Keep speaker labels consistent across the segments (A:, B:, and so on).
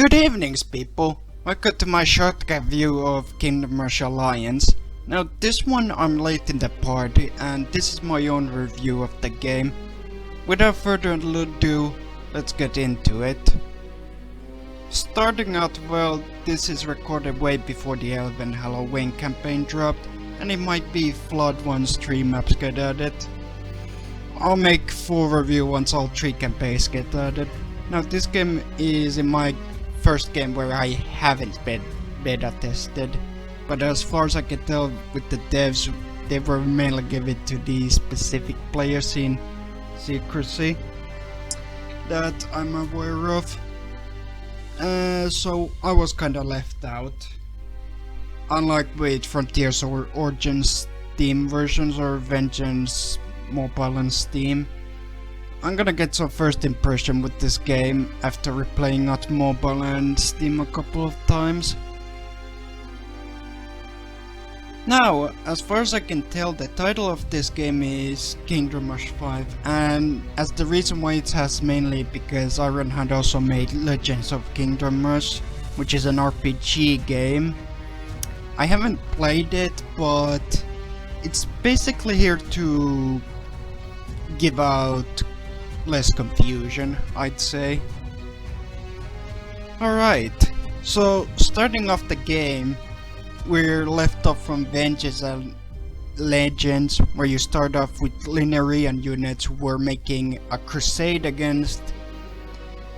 A: Good evenings, people. Welcome to my shortcut view of Kingdom Rush Alliance. Now, this one I'm late in the party, and this is my own review of the game. Without further ado, let's get into it. Starting out, well, this is recorded way before the 11 Halloween campaign dropped, and it might be flawed once 3 maps get added. I'll make full review once all 3 campaigns get added. Now, this game is in my first game where I haven't been beta tested, but as far as I can tell with the devs, they were mainly given to the specific players in secrecy that I'm aware of. So I was kinda left out. Unlike with Frontiers or Origins Steam versions or Vengeance Mobile and Steam. I'm gonna get some first impression with this game after replaying out mobile and Steam a couple of times. Now, as far as I can tell, the title of this game is Kingdom Rush 5, and as the reason why it has mainly because Iron had also made Legends of Kingdom Rush, which is an RPG game. I haven't played it, but it's basically here to give out less confusion, I'd say. Alright, so starting off the game, we're left off from Vengeance and Legends, where you start off with Linearian units who were making a crusade against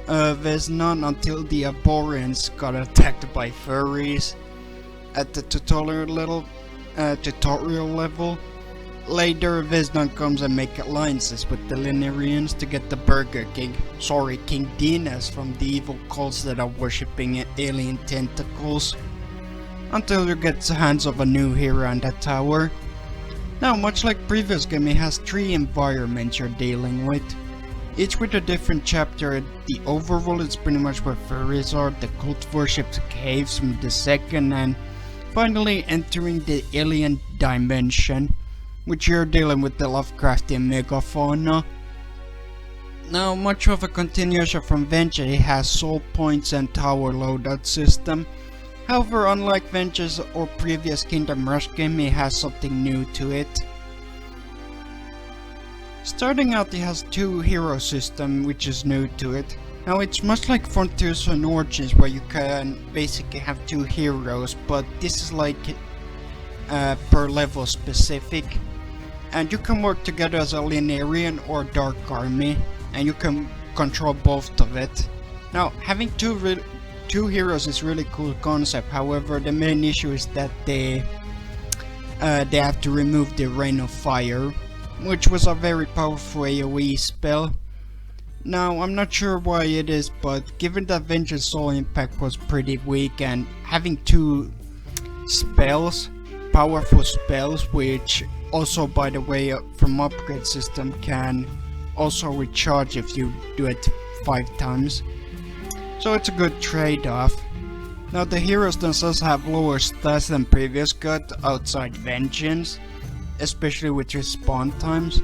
A: Vesnon until the Abhorrents got attacked by furries at the tutorial level. Later, Vesnon comes and make alliances with the Linearians to get the Burger King, King Dinas from the evil cults that are worshipping alien tentacles, until you get the hands of a new hero in that tower. Now, much like previous game, it has 3 environments you're dealing with, each with a different chapter. The overworld is pretty much where furries are, the cult worships caves from the second, and finally entering the alien dimension, which you're dealing with the Lovecraftian megafauna. Now, much of a continuation from Vengeance, it has soul points and tower loadout system. However, unlike Vengeance or previous Kingdom Rush game, it has something new to it. Starting out, it has 2 hero system, which is new to it. Now, it's much like Frontiers and Origins, where you can basically have 2 heroes, but this is like per level specific. And you can work together as a Linearian or Dark Army, and you can control both of it. Now, having two heroes is really cool concept. However, the main issue is that they have to remove the Rain of Fire, which was a very powerful AoE spell. Now, I'm not sure why it is, but given that Vengeance Soul Impact was pretty weak, and having 2 spells, powerful spells, which also, by the way, from upgrade system can also recharge if you do it 5 times. So it's a good trade-off. Now, the heroes themselves have lower stats than previous got outside Vengeance, especially with respawn times.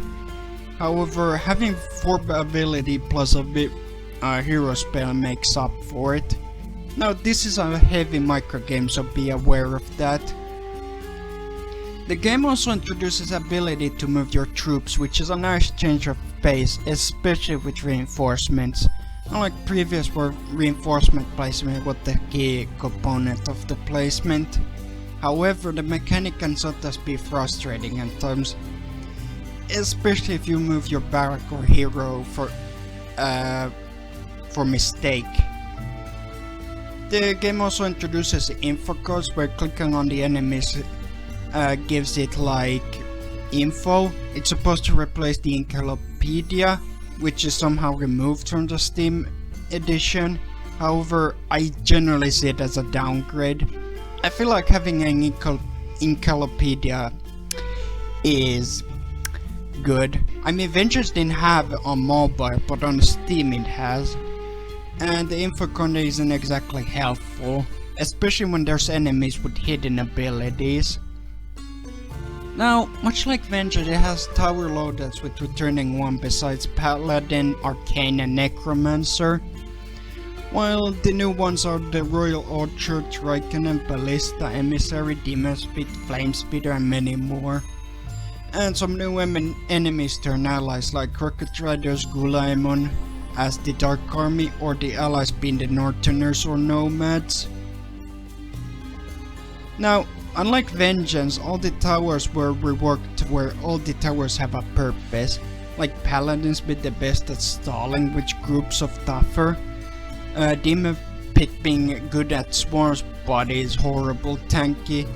A: However, having 4 ability plus a bit hero spell makes up for it. Now, this is a heavy micro game, so be aware of that. The game also introduces ability to move your troops, which is a nice change of pace, especially with reinforcements. Unlike previous where reinforcement placement was the key component of the placement. However, the mechanic can sometimes be frustrating at times, especially if you move your barrack or hero for mistake. The game also introduces info codes where clicking on the enemies gives it like info. It's supposed to replace the encyclopedia, which is somehow removed from the Steam edition. However, I generally see it as a downgrade. I feel like having an encyclopedia is good. I mean, Vengeance didn't have it on mobile, but on Steam it has. And the info content isn't exactly helpful, especially when there's enemies with hidden abilities. Now, much like Vengeance, it has tower loadouts with returning 1 besides Paladin, Arcane and Necromancer. while the new ones are the Royal Archer, Triton and Ballista, Emissary, Demon Speed, Flame Speeder and many more. And some new enemies turn allies like Rocket Riders, Gulaimon as the Dark Army, or the allies being the Northerners or Nomads. Now, unlike Vengeance, all the towers were reworked where all the towers have a purpose, like Paladins be the best at stalling with groups of tougher, Demon Pit being good at swarms but is horrible tanky,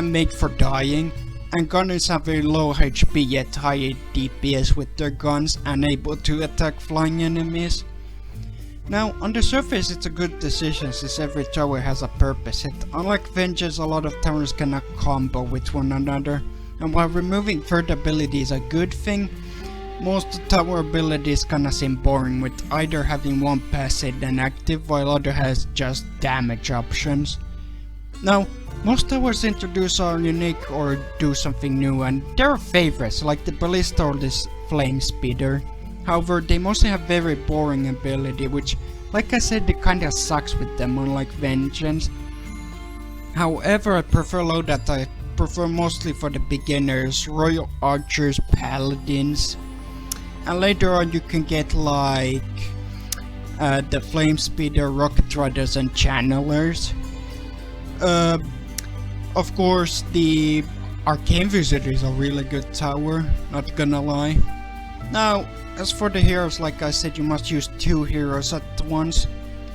A: made for dying, and gunners have very low HP yet high DPS with their guns and able to attack flying enemies. Now, on the surface it's a good decision since every tower has a purpose. Unlike Vengeance, a lot of towers cannot combo with one another, and while removing third ability is a good thing, most tower abilities kinda seem boring, with either having one passive and active while other has just damage options. Now, most towers introduce are unique or do something new, and there are favorites like the Ballista or this Flame Speeder. However, they mostly have very boring ability, which, like I said, it kinda sucks with them, unlike Vengeance. However, I prefer loadout I prefer mostly for the beginners, Royal Archers, Paladins, and later on you can get like the Flame Speeder, Rocket Riders and Channelers. Of course, the Arcane Visitor is a really good tower, not gonna lie. Now, as for the heroes, like I said, you must use 2 heroes at once.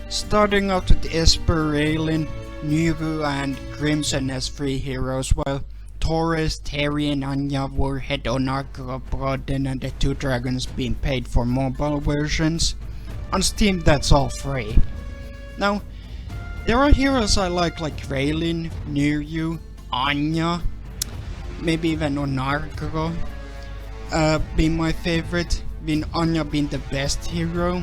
A: Starting out with Esper, Raelin, Nugu and Crimson as 3 heroes, while Taurus, Terry and Anya were head on Arca Broden, and the 2 dragons being paid for mobile versions. On Steam that's all free. Now, there are heroes I like Raelin, Nugu, Anya, maybe even Onargro being my favorite, Anya being the best hero.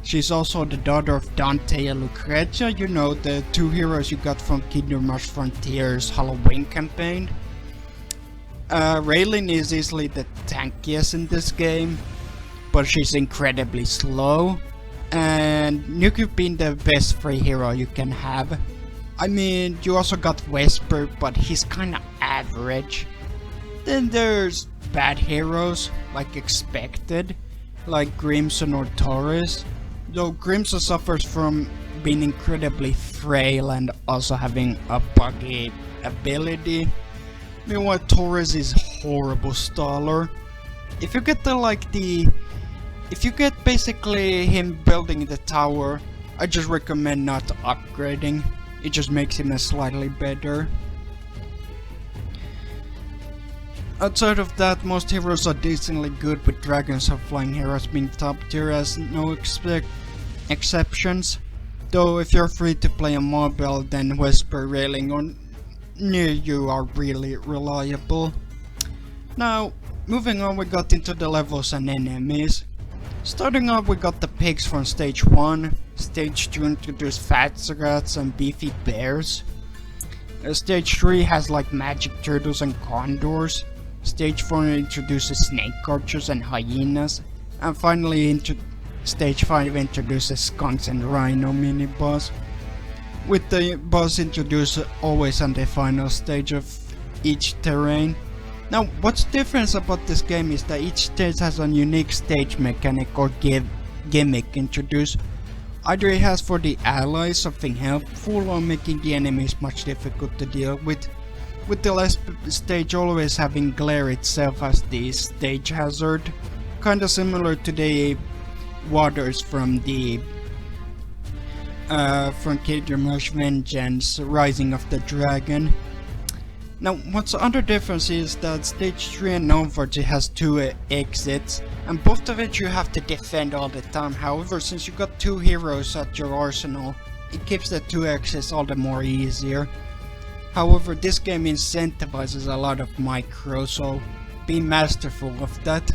A: She's also the daughter of Dante and Lucrezia, you know, the 2 heroes you got from Kingdom Rush Frontiers Halloween campaign. Raelin is easily the tankiest in this game, but she's incredibly slow. And Nugu being the best free hero you can have. I mean, you also got Vesper, but he's kinda average. Then there's bad heroes, like expected, like Crimson or Taurus. Though Crimson suffers from being incredibly frail and also having a buggy ability. Meanwhile, Taurus is horrible staller. If you get if you get basically him building the tower, I just recommend not upgrading. It just makes him a slightly better. Outside of that, most heroes are decently good, with dragons or flying heroes being top tier as no exceptions. Though if you're free to play a mobile, then Whisper, Railing or near you are really reliable. Now, moving on, we got into the levels and enemies. Starting off, we got the pigs from stage 1. Stage 2 introduced fat rats and beefy bears. Stage 3 has like magic turtles and condors. Stage 4 introduces snake archers and hyenas. And finally, stage 5 introduces skunks and rhino mini-boss, with the boss introduced always on the final stage of each terrain. Now, what's different about this game is that each stage has a unique stage mechanic or gimmick introduced. Either it has for the allies something helpful or making the enemies much difficult to deal with the last stage always having glare itself as the stage hazard, kinda similar to the waters from the from Kingdom Rush Vengeance, Rising of the Dragon. Now, what's other difference is that stage 3 and onwards it has 2 exits, and both of it you have to defend all the time. However, since you got 2 heroes at your arsenal, it keeps the 2 exits all the more easier. However, this game incentivizes a lot of micro, so be masterful of that.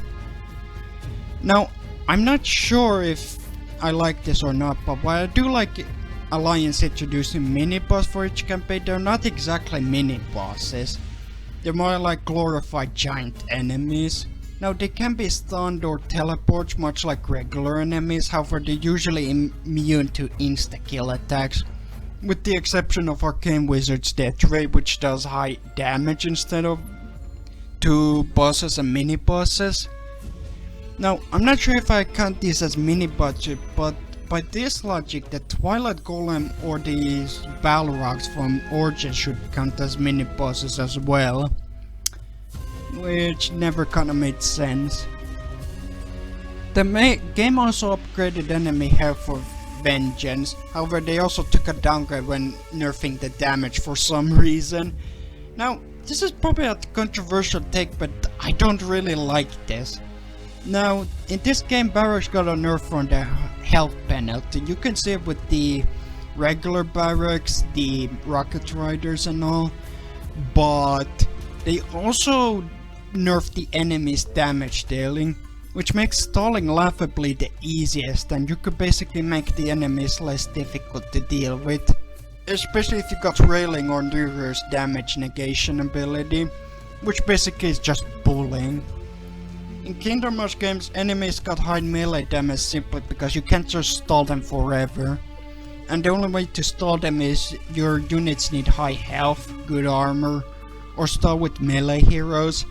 A: Now, I'm not sure if I like this or not, but while I do like Alliance introducing mini-boss for each campaign, they're not exactly mini-bosses. They're more like glorified giant enemies. Now they can be stunned or teleports much like regular enemies, however they're usually immune to insta-kill attacks, with the exception of Arcane Wizard's Death Ray, which does high damage instead of to bosses and mini-bosses. Now, I'm not sure if I count these as mini-bosses, but by this logic, the Twilight Golem or these Balrogs from Origins should count as mini-bosses as well, which never kinda made sense. The game also upgraded enemy health for Vengeance, however they also took a downgrade when nerfing the damage for some reason. Now, this is probably a controversial take, but I don't really like this. Now, in this game, Barracks got a nerf on the health penalty. You can see it with the regular Barracks, the Rocket Riders and all, but they also nerfed the enemy's damage dealing, which makes stalling laughably the easiest, and you could basically make the enemies less difficult to deal with. Especially if you got Railing or Nero's damage negation ability, which basically is just bullying. In Kingdom Hearts games, enemies got high melee damage simply because you can't just stall them forever. And the only way to stall them is your units need high health, good armor, or stall with melee heroes.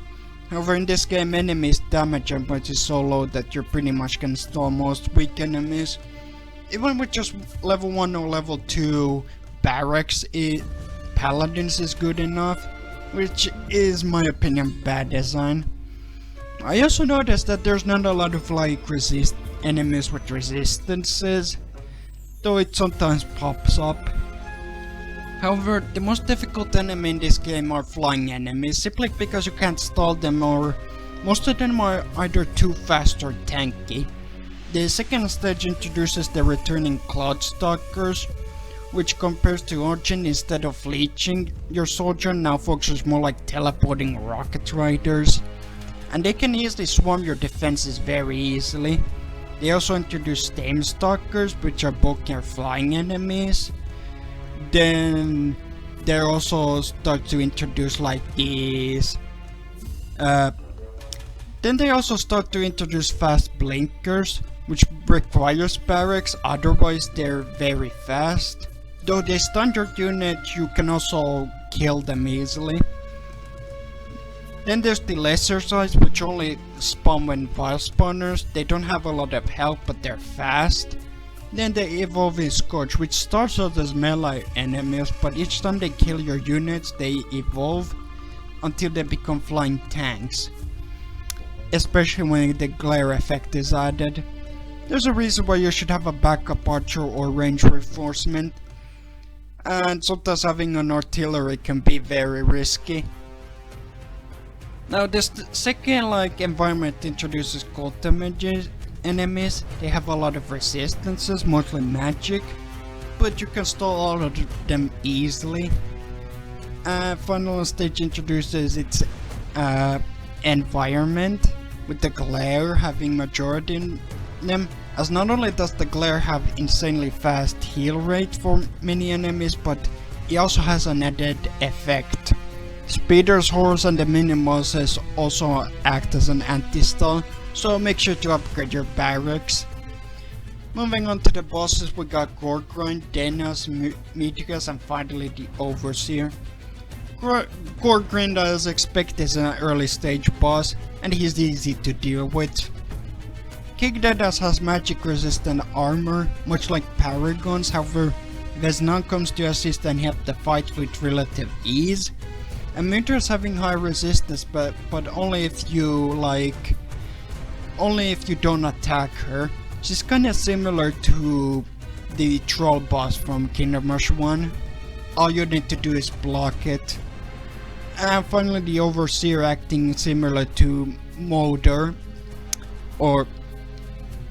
A: However, in this game, enemies' damage output is so low that you pretty much can stall most weak enemies. Even with just level 1 or level 2 Barracks, Paladins is good enough, which is, my opinion, bad design. I also noticed that there's not a lot of like enemies with resistances, though it sometimes pops up. However, the most difficult enemy in this game are flying enemies, simply because you can't stall them, or most of them are either too fast or tanky. The second stage introduces the returning Cloud Stalkers, which compares to Origin, instead of leeching your soldier, now focuses more like teleporting Rocket Riders. And they can easily swarm your defenses very easily. They also introduce Stame Stalkers, which are bulky or flying enemies. Then they also start to introduce like these. Then they also start to introduce fast blinkers, which requires Barracks, otherwise they're very fast. Though they stun your unit, you can also kill them easily. Then there's the lesser size, which only spawn when wild spawners. They don't have a lot of health, but they're fast. Then they evolve in Scourge, which starts out as melee enemies, but each time they kill your units, they evolve until they become flying tanks. Especially when the glare effect is added. There's a reason why you should have a backup archer or range reinforcement. And sometimes having an artillery can be very risky. Now this second environment introduces cold enemies. They have a lot of resistances, mostly magic, but you can stall all of them easily. Final stage introduces its environment, with the glare having majority in them, as not only does the glare have insanely fast heal rate for many enemies, but it also has an added effect. Speeder's Horse and the Mini-Bosses also act as an anti-stall, so make sure to upgrade your Barracks. Moving on to the bosses, we got Gorgrind, Denos, Meteus, and finally the Overseer. Gorgrind, as expected, is an early stage boss, and he's easy to deal with. King Dedas has magic resistant armor, much like Paragons, however, Vesnan comes to assist and help the fight with relative ease. And Meteus having high resistance, but only if you don't attack her. She's kinda similar to the troll boss from Kingdom Hearts 1. All you need to do is block it. And finally the Overseer, acting similar to Molder or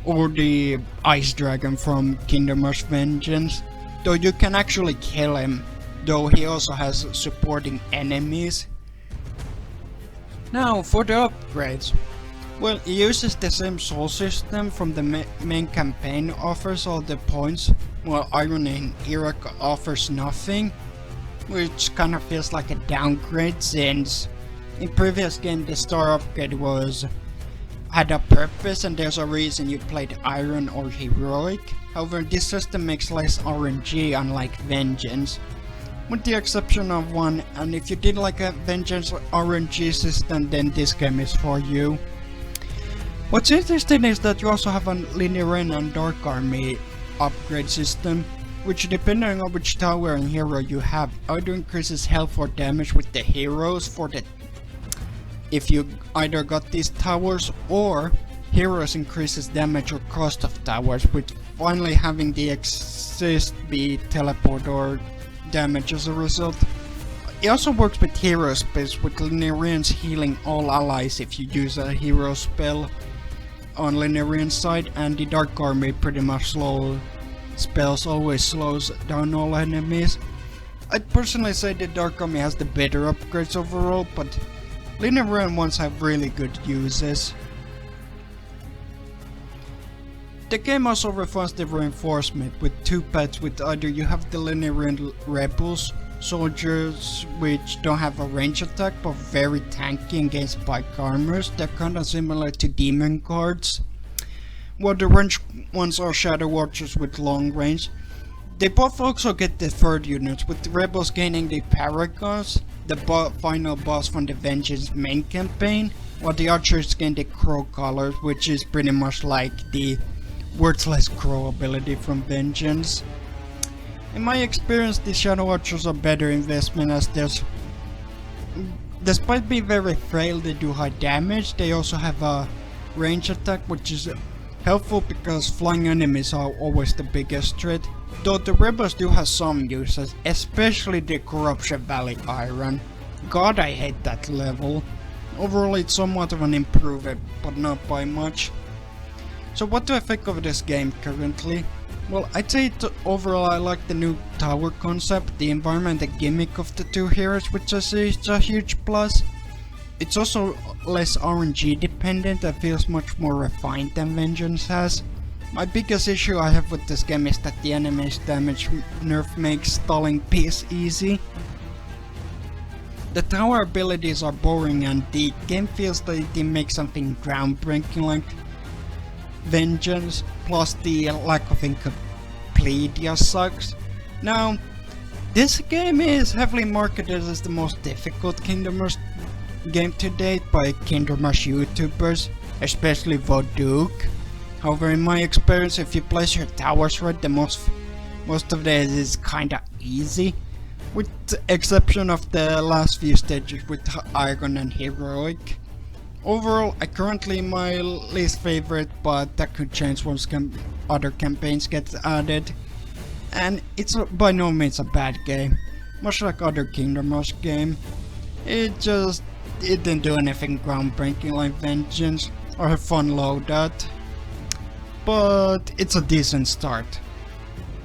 A: the Ice Dragon from Kingdom Hearts Vengeance. Though you can actually kill him, though he also has supporting enemies. Now for the upgrades. Well, it uses the same soul system from the main campaign, offers all the points, while Iron and Iraq offers nothing, which kinda feels like a downgrade, since in previous game the star upgrade was had a purpose and there's a reason you played Iron or Heroic. However, this system makes less RNG unlike Vengeance. With the exception of one, and if you did like a Vengeance RNG system, then this game is for you. What's interesting is that you also have a Linear and Dark Army upgrade system, which depending on which tower and hero you have, either increases health or damage with the heroes for the if you either got these towers, or heroes increases damage or cost of towers, with finally having the assist be teleport or damage as a result. It also works with hero spells, with Linearians healing all allies if you use a hero spell on Linearian side, and the Dark Army pretty much spells always slows down all enemies. I'd personally say the Dark Army has the better upgrades overall, but Linearian ones have really good uses. The game also refines the reinforcement with two paths, with either you have the Linearian rebels, soldiers which don't have a range attack but very tanky against spike armors. They're kinda similar to demon guards. While the ranged ones are shadow watchers with long range. They both also get the third units, with the rebels gaining the paragons, the final boss from the Vengeance main campaign, while the archers gain the crow collars, which is pretty much like the worthless crow ability from Vengeance. In my experience, the shadow archers are better investment, as despite being very frail, they do high damage. They also have a range attack, which is helpful because flying enemies are always the biggest threat. Though the rebels do have some uses, especially the Corruption Valley Iron. God, I hate that level. Overall, it's somewhat of an improvement, but not by much. So what do I think of this game currently? Well, I'd say overall I like the new tower concept, the environment, the gimmick of the two heroes, which I say is a huge plus. It's also less RNG dependent and feels much more refined than Vengeance has. My biggest issue I have with this game is that the enemy's damage nerf makes stalling piss easy. The tower abilities are boring and the game feels that it didn't make something groundbreaking like Vengeance, plus the lack of Encyclopedia sucks. Now, this game is heavily marketed as the most difficult Kingdom Rush game to date by Kingdom Rush YouTubers, especially Voduke. However, in my experience, if you place your towers right, the most of this is kinda easy, with the exception of the last few stages with Iron and Heroic. Overall, I currently my least favorite, but that could change once other campaigns get added. And it's by no means a bad game, much like other Kingdom Rush game. It didn't do anything groundbreaking like Vengeance or a fun loadout, but it's a decent start.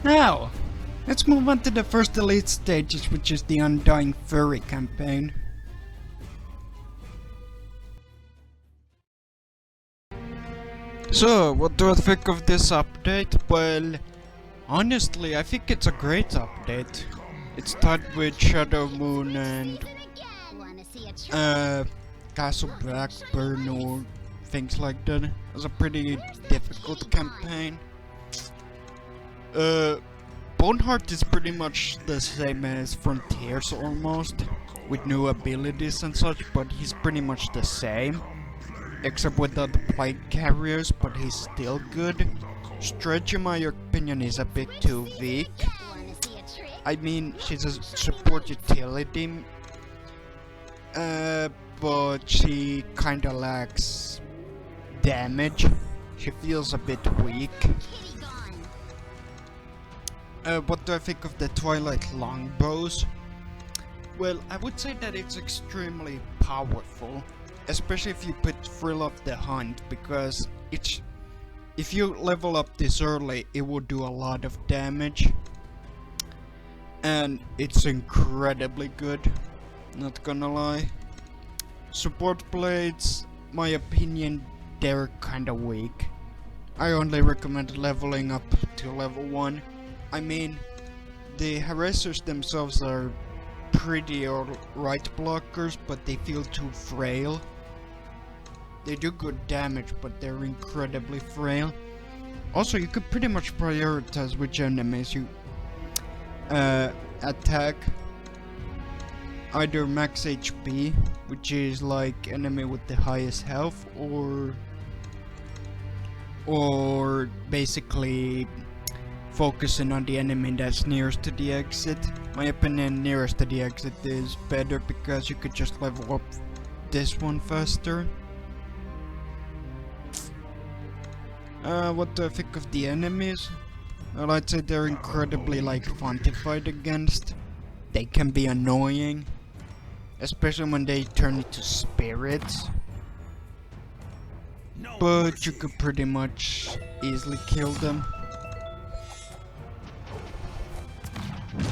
A: Now, let's move on to the first elite stages, which is the Undying Furry campaign. So, what do I think of this update? Well, honestly, I think it's a great update. It's tied with Shadow Moon and Castle Blackburn or things like that. It's a pretty difficult campaign. Boneheart is pretty much the same as Frontiers almost, with new abilities and such, but he's pretty much the same. Except without the plague carriers, but he's still good. Stretch, in my opinion, is a bit too weak. I mean, she's a support utility, but she kinda lacks damage. She feels a bit weak. What do I think of the Twilight Longbows? Well, I would say that it's extremely powerful, especially if you put Thrill of the Hunt, because if you level up this early, it will do a lot of damage. And it's incredibly good, not gonna lie. Support blades, my opinion, they're kinda weak. I only recommend leveling up to level 1. I mean, the harassers themselves are pretty alright blockers, but they feel too frail. They do good damage, but they're incredibly frail. Also, you could pretty much prioritize which enemies you attack. Either max HP, which is like enemy with the highest health, or basically focusing on the enemy that's nearest to the exit. My opinion, nearest to the exit is better because you could just level up this one faster. What do I think of the enemies? Well, I'd say they're incredibly like fun to fight against. They can be annoying, especially when they turn into spirits. But you could pretty much easily kill them.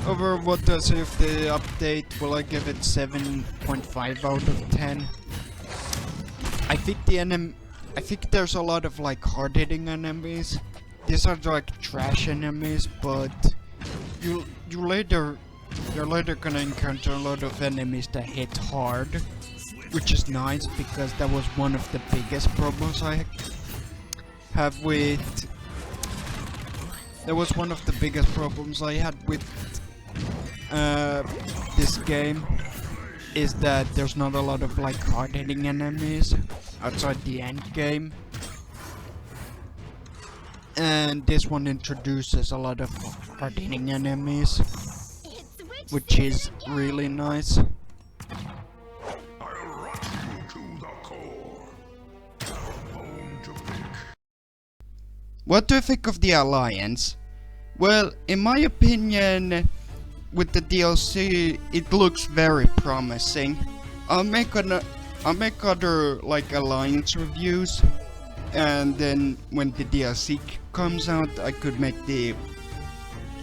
A: Over what do I say of the update? Will I give it 7.5 out of 10? I think there's a lot of like hard-hitting enemies. These are like trash enemies, but you're later gonna encounter a lot of enemies that hit hard, which is nice because that was one of the biggest problems I have with. That was one of the biggest problems I had with this game, is that there's not a lot of like hard-hitting enemies outside the end game, and this one introduces a lot of hard-hitting enemies, which is really nice. What do you think of the Alliance? Well, in my opinion, with the DLC, it looks very promising. I'll make other like Alliance reviews, and then when the DLC comes out, I could make the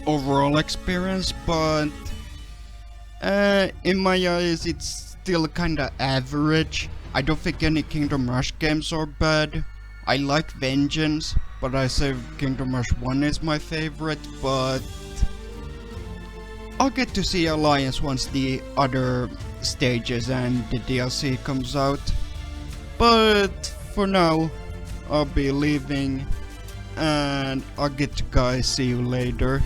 A: overall experience. But in my eyes, it's still kinda average. I don't think any Kingdom Rush games are bad. I like Vengeance, but I say Kingdom Rush 1 is my favorite, but I'll get to see Alliance once the other stages and the DLC comes out. But for now, I'll be leaving, and I'll get to guys see you later.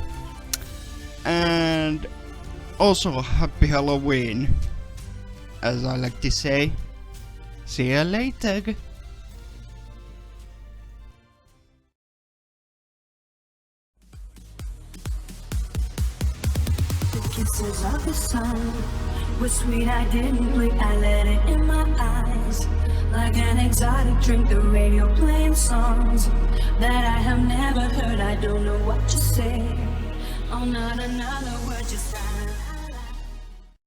A: And also, happy Halloween, as I like to say. See you later.
B: Kisses of the sun were sweet, I didn't blink, I let it in my eyes. Like an exotic drink, the radio playing songs that I have never heard. I don't know what to say. Oh, not another word, just